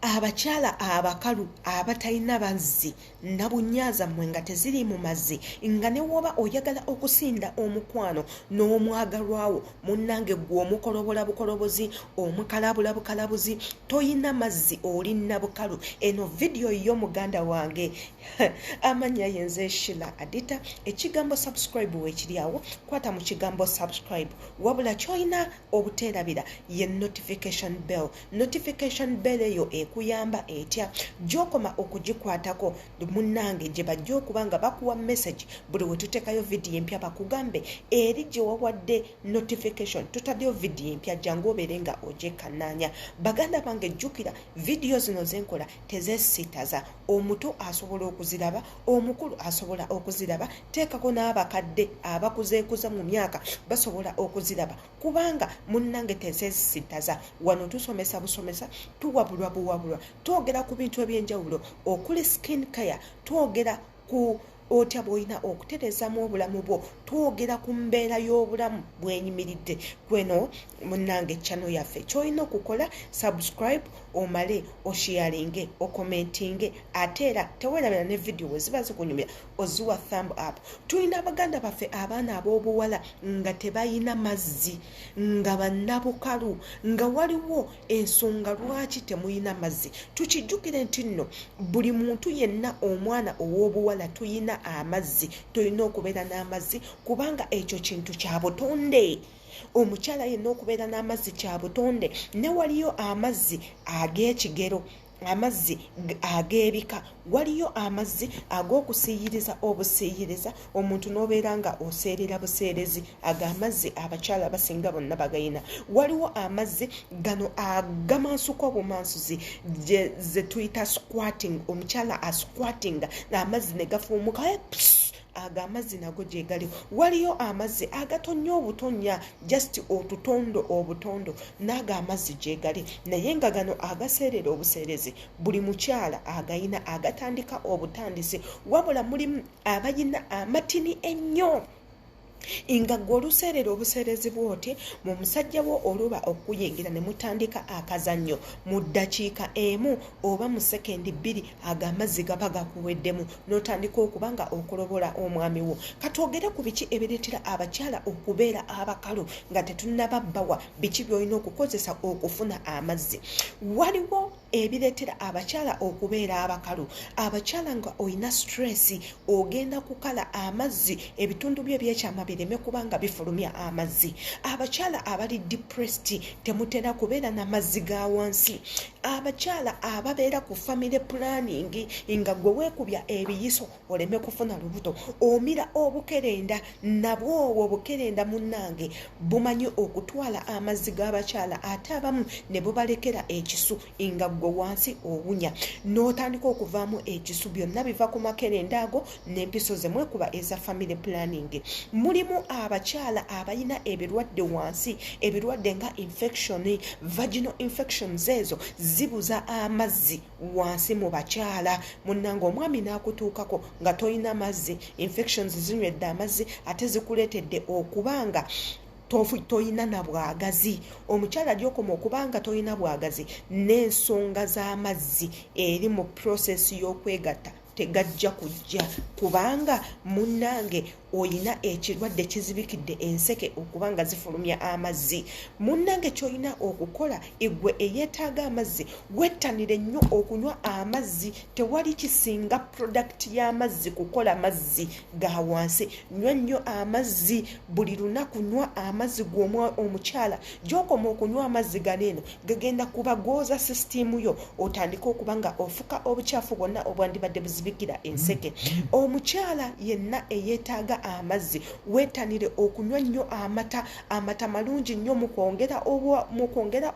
abakyala abakalu abatalina bazzi nabunyaza mmwe nga teziri mu mazzi nga ne woba oyagala okusinda omukwano n'omwagalwawo munnange gwe omukolobola bukolobozi omukalabula bukalabuzi toyina mazzi oli nabukalu. Eno video yo muganda wange amanya yenze Shila Adita. Ekigambo subscribe wekiri awo kwata mu kigambo subscribe wabula kyoyina obuterabira ye notification bell eyo ekuyamba etya jokoma okugikwatako munnange gye bajja okubanga bakuwa message buli we tutekayo video empya bakugambe eri gye wawadde notification tutaddeyo video empya jangu obeere nga ogyekannaanya. Baganda bange jjukira video zino zenkola tezesitaza, omuto asobola okuziraba, omukulu asobola okuziraba, teekako n'abakadde abakuzeekuza mu myaka basobola okuziraba kubanga munnange tezesitaza. Wano tusomesa busomesa, tuwabulwa buwabulwa, twogera ku bintu ebyenjawulo okuli skin care, twogera ku otya bw'olina okutereezaamu obulamu bwo, twogera ku mbeera y'obulamu bwenyimiridde. Kweno munnange channel yaffe ky'olina okukola subscribe, omale osharinge, okomentinge, ate era teweerabira ne video we ziba zikunyumira oziwa thumb up. Tulina abaganda baffe abaana ab'obuwala nga tebayina mazzi, nga bannabukalu, nga waliwo ensonga lwaki temuyina mazzi. Tukijjukire nti nno buli muntu yenna omwana ow'obuwala tuyina amazzi, tulina okubeera n'amazzi kubanga ekyo kintu kya butonde. Omukyala yenna okubeera n'amazzi kya butonde. Ne waliyo amazzi ag'ekigero, amazzi ag'ebika, waliyo amazzi ag'okusiiyiriza obusiiyiriza, omuntu n'obeera nga oseerera buseerezi, ago amazzi abakyala abasinga bonna bagayina. Waliwo amazzi gano agamansuka obumansuzi ze tuyita squatting, omukyala asquattinga n'amazzi ne gafuumuka aga amazzi nago gye gali. Waliyo amazzi agatonya obutonya, just otutondo obutondo, n'ago amazzi gye gali. Naye nga gano agaseerera obuseerezi buli mukyala agayina, agatandika obutandisi, wabula mulimu abayina amatini ennyo nga gw'oluseerera obuseerezi bwote mu musajja wo oluba okuyingira ne mutandika akazannyo mu ddakiika emu oba mu sekendi bbiri ago amazzi gaba gakuweddemu n'otandika okubanga okolobola omwami wo. Katwogere ku biki ebireetera abakyala okubeera abakalu nga tetunnababbawa, biki by'olina okukozesa okufuna amazzi. Waliwo ebireetera abakyala okubeera abakalu. Abakyala nga oyina stress, ogenda kukala amazzi, ebitundu bye ebyekyama bireme kubanga bifulumya amazzi. Abakyala abali depressed temutera kubeera n'amazzi ga wansi. Abakyala ababeera ku family planning nga gwe weekubya ebiyiso oleme kufuna lubuto, omira obukerenda, nabwo obukerenda munnange bumanyi okutwala amazzi g'abakyala, ate abamu ne bubalekera ekisu nga gwe wansi owunya n'otandika okuvaamu ekisu. Byonna biva ku makerenda ago n'empiso ze mwekuba eza family planning. Mulimu abakyala abayina ebirwadde wansi, ebirwadde nga infection, vaginal infections, ezo zibuza amazzi wansi mu bakyala. Munnange omwami n'akutuukako nga toyina mazzi, infections zinywedde amazzi ate zikuleetedde okubanga toyina na bwagazi. Omukyala lyokoma okubanga toyina bwagazi n'ensonga z'amazzi eri mu process y'okwegatta tegajja kujja kubanga munnange oyina ekirwadde kizibikidde enseke okubanga zifulumya amazzi. Munnange ky'olina okukola egwe eyeetaaga amazzi, wettanire nnyo okunywa amazzi. Tewali kisinga product y'amazzi kukola mazzi ga wansi. Nywa nnyo amazzi buli lunaku, nywa amazzi gw'omwa omukyala. Gy'okoma okunywa amazzi ganeeno gagenda kubagooza system yo, otandika okubanga ofuka obukyafu bwonna obwandibadde buzibikira enseke. Omukyala yenna eyeetaaga amazzi wetanire okunywa nnyo amata malungi nnyo mu kwongera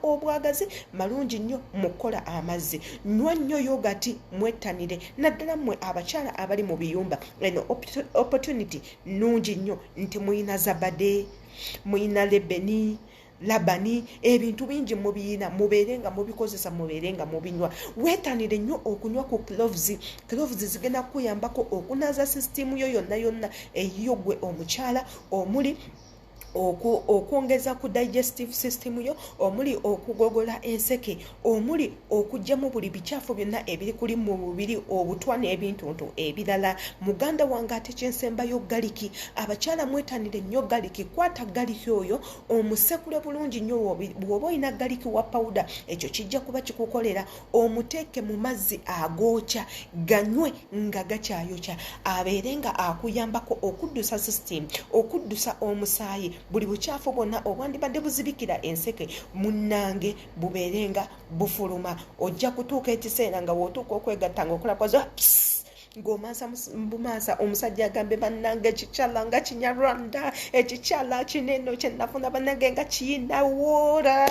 obwagazi, malungi nnyo mu kukola amazzi. Nywa nnyo yogati, mwetanire naddala mmwe abakyala abali mu biyumba. Eno opportunity nungi nnyo nti muyina zabade, muyina lebeni, labani, ebintu bingi mubiyina, mubeerenga mubikozesa, mubeerenga mubinywa. Wetanire nnyo okunywa ku cloves. Cloves zigenda kuyambako okunaza system yo yonna eyiyo gwe omukyala, omuli okwongeza ku digestive system yo, omuli okugogola enseke, omuli okugyamu buli bikyafu byonna ebiri kuli mu mubiri, obutwa n'ebintuntu ebirala. Muganda wange ate kyensembayo galiki. Abakyala mwetanire nnyo galiki. Kwata galiki oyo omusekule bulungi nnyo. Bw'oba olina galiki wa powder, ekyo kijja kuba kikukolera. Omuteeke mu mazzi agookya, ganywe nga gakyayokya, abeere nga akuyambako okuddusa system, okuddusa omusaayi, buli bukyafu bwonna obwandibadde buzibikira enseke munnange bubeere nga bufuluma. Ojja kutuuka ekiseera nga wootuuka okwegatta ng'okola kwazo ng'omansa mbumansa omusajja agambe bannange ekikyala nga kinyarwanda, ekikyala kineno kye nafuna bannange nga kiyina woora.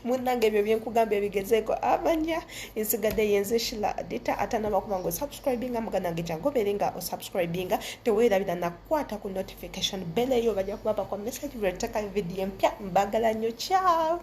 Munnange ebyo byenkugamba ebigezeeko abanya. Nsigadde yenze Shila Adita atanaba kuba ng'osubscribinga muganange jangu obeere nga osubscribinga. Teweerabira nakukwata ku notification bell eyo bajja kuba bakwa message bwe tteka video empya. Mbagala nnyo, ciao.